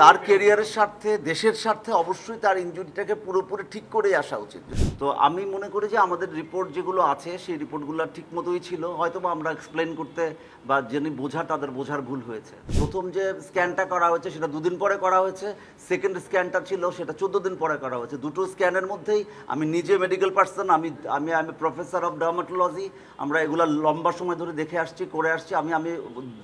তার ক্যারিয়ারের স্বার্থে দেশের স্বার্থে অবশ্যই তার ইনজুরিটাকে পুরোপুরি ঠিক করেই আসা উচিত। তো আমি মনে করি যে আমাদের রিপোর্ট যেগুলো আছে সেই রিপোর্টগুলো ঠিক মতোই ছিল, হয়তো বা আমরা এক্সপ্লেন করতে বা যিনি তাদের বোঝার ভুল হয়েছে। প্রথম যে স্ক্যানটা করা হয়েছে সেটা দুদিন পরে করা হয়েছে, সেকেন্ড স্ক্যানটা ছিল সেটা 14 দিন পরে করা হয়েছে। দুটো স্ক্যানের মধ্যেই আমি নিজে মেডিকেল পার্সন, আমি আমি আমি প্রফেসর অফ ডার্মাটোলজি, আমরা এগুলো লম্বা সময় ধরে দেখে আসছি, করে আসছি। আমি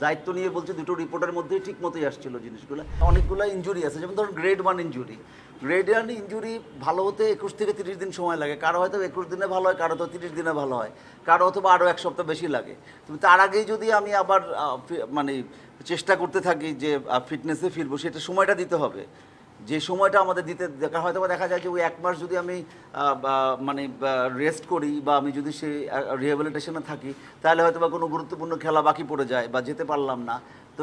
দায়িত্ব নিয়ে বলছি দুটো রিপোর্টের মধ্যেই ঠিক মতোই আসছিল জিনিসগুলো। অনেকগুলো ইনজুরি আছে, যেমন ধরুন গ্রেড 1 ইনজুরি। গ্রেড 1 ইনজুরি ভালো হতে 21 থেকে 30 দিন সময় লাগে। কারো হয়তো 21 দিনে ভালো হয়, কারো তো 30 দিনে ভালো হয়, কারো অথবা আরও 1 সপ্তাহ বেশি লাগে। কিন্তু তার আগেই যদি আমি আবার মানে চেষ্টা করতে থাকি যে ফিটনেসে ফিরবো, সেটা সময়টা দিতে হবে। যে সময়টা আমাদের দিতে হয়তো বা দেখা যায় যে ওই 1 মাস যদি আমি মানে রেস্ট করি বা আমি যদি সেই রিহ্যাবিলিটেশনে থাকি, তাহলে হয়তো বা কোনো গুরুত্বপূর্ণ খেলা বাকি পড়ে যায় বা যেতে পারলাম না। তো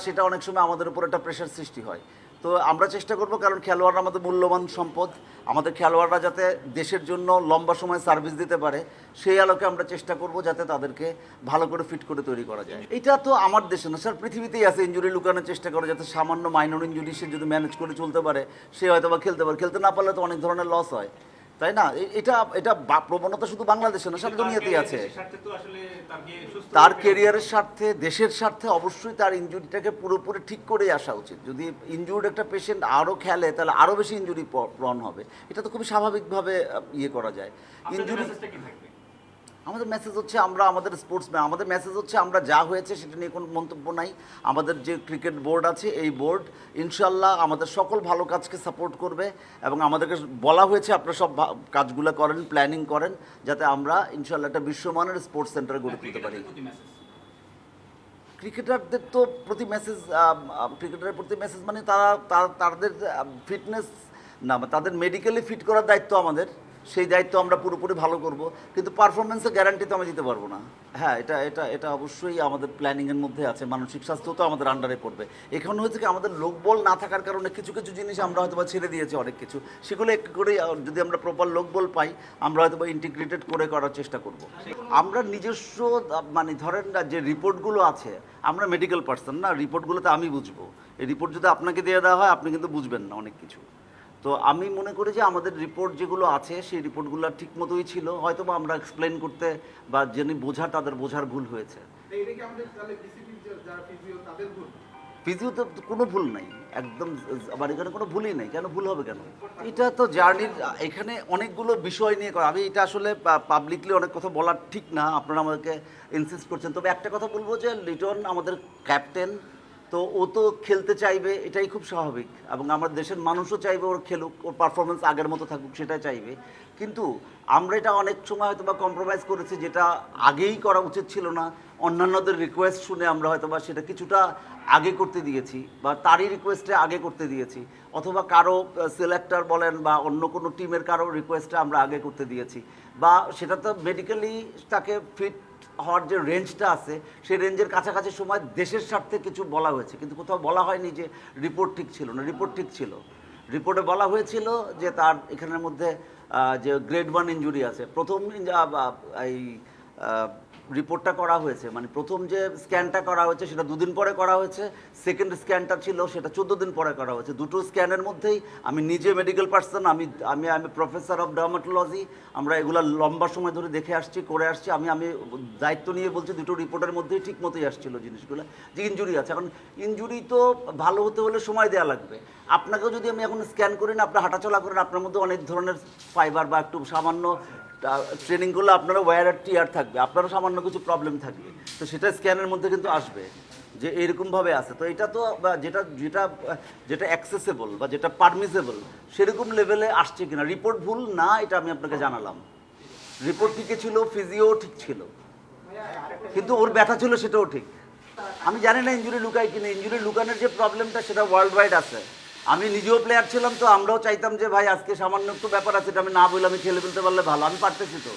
সেটা অনেক সময় আমাদের উপর একটা প্রেশার সৃষ্টি হয়। তো আমরা চেষ্টা করব, কারণ খেলোয়াড়রা আমাদের মূল্যবান সম্পদ, আমাদের খেলোয়াড়রা যাতে দেশের জন্য লম্বা সময় সার্ভিস দিতে পারে সেই আলোকে আমরা চেষ্টা করব যাতে তাদেরকে ভালো করে ফিট করে তৈরি করা যায়। এটা তো আমার দেশে না, স্যার পৃথিবীতেই আছে ইনজুরি লুকানোর চেষ্টা করে, যাতে সামান্য মাইনর ইনজুরি সে যদি ম্যানেজ করে চলতে পারে সে হয়তো বা খেলতে পারে। খেলতে না পারলে তো অনেক ধরনের লস হয়, তাই না? এটা প্রবণতা শুধু বাংলাদেশে না, সারা দুনিয়াতেই আছে। তার ক্যারিয়ারের স্বার্থে দেশের স্বার্থে অবশ্যই তার ইনজুরিটাকে পুরোপুরি ঠিক করেই আসা উচিত। যদি ইনজুর্ড একটা পেশেন্ট আরও খেলে তাহলে আরও বেশি ইনজুরি প্রন হবে। এটা তো খুবই স্বাভাবিকভাবে করা যায়। ইনজুরি আমাদের মেসেজ হচ্ছে আমাদের স্পোর্টসম্যান, আমাদের মেসেজ হচ্ছে আমরা যা হয়েছে সেটা নিয়ে কোনো মন্তব্য নাই। আমাদের যে ক্রিকেট বোর্ড আছে এই বোর্ড ইনশাল্লাহ আমাদের সকল ভালো কাজকে সাপোর্ট করবে এবং আমাদেরকে বলা হয়েছে আপনারা সব কাজগুলো করেন, প্ল্যানিং করেন, যাতে আমরা ইনশাল্লাহ একটা বিশ্বমানের স্পোর্টস সেন্টার গড়ে তুলতে পারি। ক্রিকেটারদের তো প্রতি মেসেজ, ক্রিকেটারের প্রতি মেসেজ মানে তাদের ফিটনেস না, তাদের মেডিকেলি ফিট করার দায়িত্ব আমাদের। সেই দায়িত্ব আমরা পুরোপুরি ভালো করব, কিন্তু পারফরমেন্সের গ্যারান্টি তো আমি দিতে পারবো না। হ্যাঁ, এটা অবশ্যই আমাদের প্ল্যানিংয়ের মধ্যে আছে। মানসিক স্বাস্থ্য তো আমাদের আন্ডারে পড়বে। এখানে হয়েছে কি, আমাদের লোকবল না থাকার কারণে কিছু কিছু জিনিস আমরা হয়তো বা ছেড়ে দিয়েছি, অনেক কিছু। সেগুলো একটু করে যদি আমরা প্রপার লোকবল পাই আমরা হয়তো বা ইন্টিগ্রেটেড করে করার চেষ্টা করব। আমরা নিজস্ব মানে ধরেন যে রিপোর্টগুলো আছে, আমরা মেডিকেল পার্সন না, রিপোর্টগুলোতে আমি বুঝবো। এই রিপোর্ট যদি আপনাকে দিয়ে দেওয়া হয় আপনি কিন্তু বুঝবেন না অনেক কিছু। তো আমি মনে করি যে আমাদের রিপোর্ট যেগুলো আছে সেই রিপোর্টগুলো ঠিক মতোই ছিল, হয়তো বা আমরা এক্সপ্লেন করতে বা যিনি তাদের বোঝার ভুল হয়েছে। ফিজিও তো কোনো ভুল নাই, একদম আমার এখানে কোনো ভুলই নেই। কেন ভুল হবে কেন? এটা তো জার্নির, এখানে অনেকগুলো বিষয় নিয়ে আমি এটা আসলে পাবলিকলি অনেক কথা বলা ঠিক না, আপনারা আমাদেরকে ইনসিস্ট করছেন। তবে একটা কথা বলবো যে লিটন আমাদের ক্যাপ্টেন, তো ও তো খেলতে চাইবে, এটাই খুব স্বাভাবিক, এবং আমাদের দেশের মানুষও চাইবে ওর খেলুক, ওর পারফরমেন্স আগের মতো থাকুক, সেটাই চাইবে। কিন্তু আমরা এটা অনেক সময় হয়তো বা কম্প্রোমাইজ করেছি, যেটা আগেই করা উচিত ছিল না। অন্যান্যদের রিকোয়েস্ট শুনে আমরা হয়তো বা সেটা কিছুটা আগে করতে দিয়েছি, বা তারই রিকোয়েস্টে আগে করতে দিয়েছি, অথবা কারো সিলেক্টর বলেন বা অন্য কোনো টিমের কারো রিকোয়েস্টে আমরা আগে করতে দিয়েছি, বা সেটা তো মেডিকেলি তাকে ফিট হওয়ার যে রেঞ্জটা আছে সেই রেঞ্জের কাছাকাছি সময় দেশের স্বার্থে কিছু বলা হয়েছে, কিন্তু কোথাও বলা হয়নি যে রিপোর্ট ঠিক ছিল না। রিপোর্ট ঠিক ছিল, রিপোর্টে বলা হয়েছিল যে তার এখানের মধ্যে যে গ্রেড 1 ইনজুরি আছে। প্রথম এই রিপোর্টটা করা হয়েছে, মানে প্রথম যে স্ক্যানটা করা হয়েছে সেটা 2 দিন পরে করা হয়েছে, সেকেন্ড স্ক্যানটা ছিল সেটা 14 দিন পরে করা হয়েছে। দুটো স্ক্যানের মধ্যেই আমি নিজে মেডিকেল পার্সন, আমি প্রফেসর অফ ডার্মাটোলজি, আমরা এগুলো লম্বা সময় ধরে দেখে আসছি, করে আসছি। আমি দায়িত্ব নিয়ে বলছি দুটো রিপোর্টের মধ্যেই ঠিক মতোই আসছিল জিনিসগুলো, যে ইনজুরি আছে। এখন ইনজুরি তো ভালো হতে হলে সময় দেওয়া লাগবে। আপনাকেও যদি আমি এখন স্ক্যান করি না, আপনি হাঁটাচলা করেন, আপনার মধ্যে অনেক ধরনের ফাইবার বা একটু সামান্য ট্রেনিং করলে আপনারা ওয়্যার আর টিয়ার থাকবে, আপনারও সামান্য কিছু প্রবলেম থাকবে, তো সেটা স্ক্যানের মধ্যে কিন্তু আসবে যে এরকমভাবে আছে। তো এটা তো যেটা যেটা যেটা অ্যাক্সেসেবল বা যেটা পারমিসেবল সেরকম লেভেলে আসছে কিনা। রিপোর্ট ভুল না, এটা আমি আপনাকে জানালাম। রিপোর্ট ঠিকই ছিল, ফিজিও ঠিক ছিল, কিন্তু ওর ব্যথা ছিল সেটাও ঠিক। আমি জানি না ইনজুরি লুকায় কিনা। ইনজুরি লুকানোর যে প্রবলেমটা সেটা ওয়ার্ল্ড ওয়াইড আছে। আমি নিজেও প্লেয়ার ছিলাম, তো আমরাও চাইতাম যে ভাই আজকে সামান্য একটু ব্যাপার আছে, এটা আমি না বলে আমি খেলে ফেলতে পারলে ভালো, আমি পারতেছি তো।